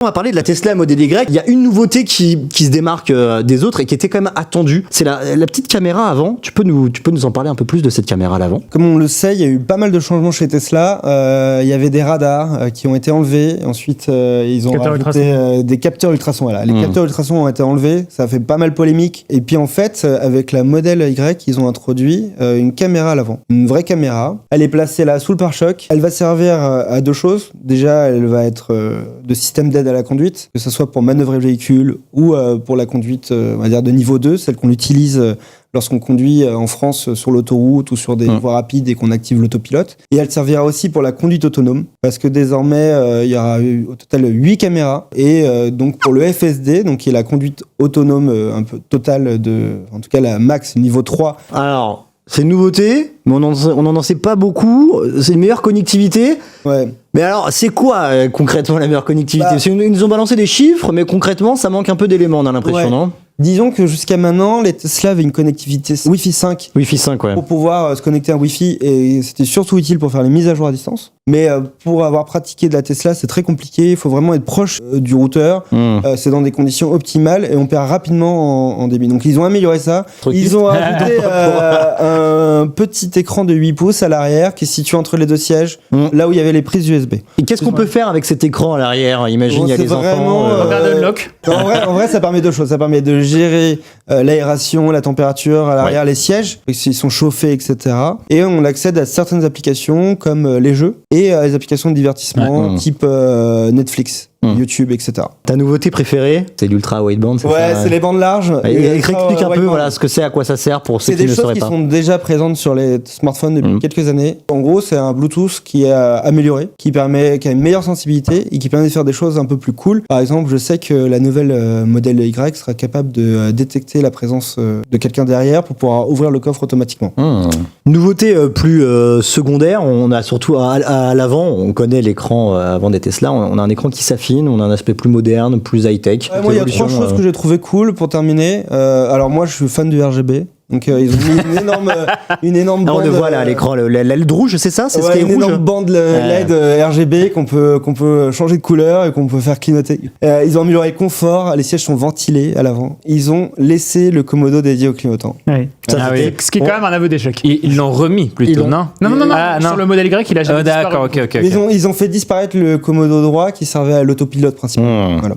On va parler de la Tesla Model Y. Il y a une nouveauté qui se démarque des autres et qui était quand même attendue. C'est la petite caméra avant. Tu peux nous en parler un peu plus de cette caméra à l'avant? Comme on le sait, il y a eu pas mal de changements chez Tesla. Il y avait des radars qui ont été enlevés. Ensuite, ils ont rajouté des capteurs ultrasons. Voilà. Les capteurs ultrasons ont été enlevés. Ça a fait pas mal polémique. Et puis en fait, avec la Model Y, ils ont introduit une caméra à l'avant. Une vraie caméra. Elle est placée là sous le pare-choc. Elle va servir à deux choses. Déjà, elle va être de système d'aide à la conduite, que ce soit pour manœuvrer le véhicule ou pour la conduite, on va dire de niveau 2, celle qu'on utilise lorsqu'on conduit en France sur l'autoroute ou sur des voies rapides et qu'on active l'autopilote. Et elle servira aussi pour la conduite autonome, parce que désormais, il y aura au total 8 caméras. Et donc pour le FSD, donc qui est la conduite autonome un peu totale en tout cas la max niveau 3. Alors, c'est une nouveauté, mais on n'en sait pas beaucoup. C'est une meilleure connectivité. Ouais. Mais alors, c'est quoi concrètement la meilleure connectivité? Ils nous ont balancé des chiffres, mais concrètement, ça manque un peu d'éléments, on a l'impression, non? Disons que jusqu'à maintenant, les Tesla avaient une connectivité Wi-Fi 5. Wi-Fi 5, ouais. Pour pouvoir se connecter à Wi-Fi, et c'était surtout utile pour faire les mises à jour à distance. Mais pour avoir pratiqué de la Tesla, c'est très compliqué. Il faut vraiment être proche du routeur. C'est dans des conditions optimales et on perd rapidement en débit. Donc ils ont amélioré ça. Ils ont ajouté un petit écran de 8 pouces à l'arrière qui est situé entre les deux sièges, là où il y avait les prises USB. Et qu'est-ce qu'on peut faire avec cet écran à l'arrière? Imagine, il y a les enfants. Unlock. En vrai, ça permet deux choses. Ça permet de gérer l'aération, la température à l'arrière, les sièges, s'ils sont chauffés, etc. Et on accède à certaines applications comme les jeux et les applications de divertissement type Netflix. YouTube, etc. Ta nouveauté préférée, c'est l'ultra wideband, c'est ça? Ouais, c'est les bandes larges. Explique un peu ce que c'est, à quoi ça sert pour ceux qui ne sauraient pas. C'est des choses qui sont déjà présentes sur les smartphones depuis quelques années. En gros, c'est un Bluetooth qui est amélioré, qui a une meilleure sensibilité et qui permet de faire des choses un peu plus cool. Par exemple, je sais que la nouvelle Model Y sera capable de détecter la présence de quelqu'un derrière pour pouvoir ouvrir le coffre automatiquement. Nouveauté plus secondaire, on a surtout à l'avant, on connaît l'écran avant des Tesla, on a un écran qui s'affiche. On a un aspect plus moderne, plus high-tech. Moi, il y a trois choses que j'ai trouvé cool pour terminer. Alors moi, je suis fan du RGB. Donc ils ont mis une énorme bande. On le voit là à l'écran, la LED rouge, c'est ça? C'est ce qui est une rouge. énorme bande LED RGB qu'on peut changer de couleur et qu'on peut faire clignoter. Ils ont amélioré le confort, les sièges sont ventilés à l'avant. Ils ont laissé le commodo dédié au clignotant. Oui. Ce qui est quand même un aveu d'échec. Ils l'ont remis plutôt, non? Non. Sur le modèle Y, il a jamais disparu. D'accord, ok. Ils ont fait disparaître le commodo droit qui servait à l'autopilote principalement. Voilà.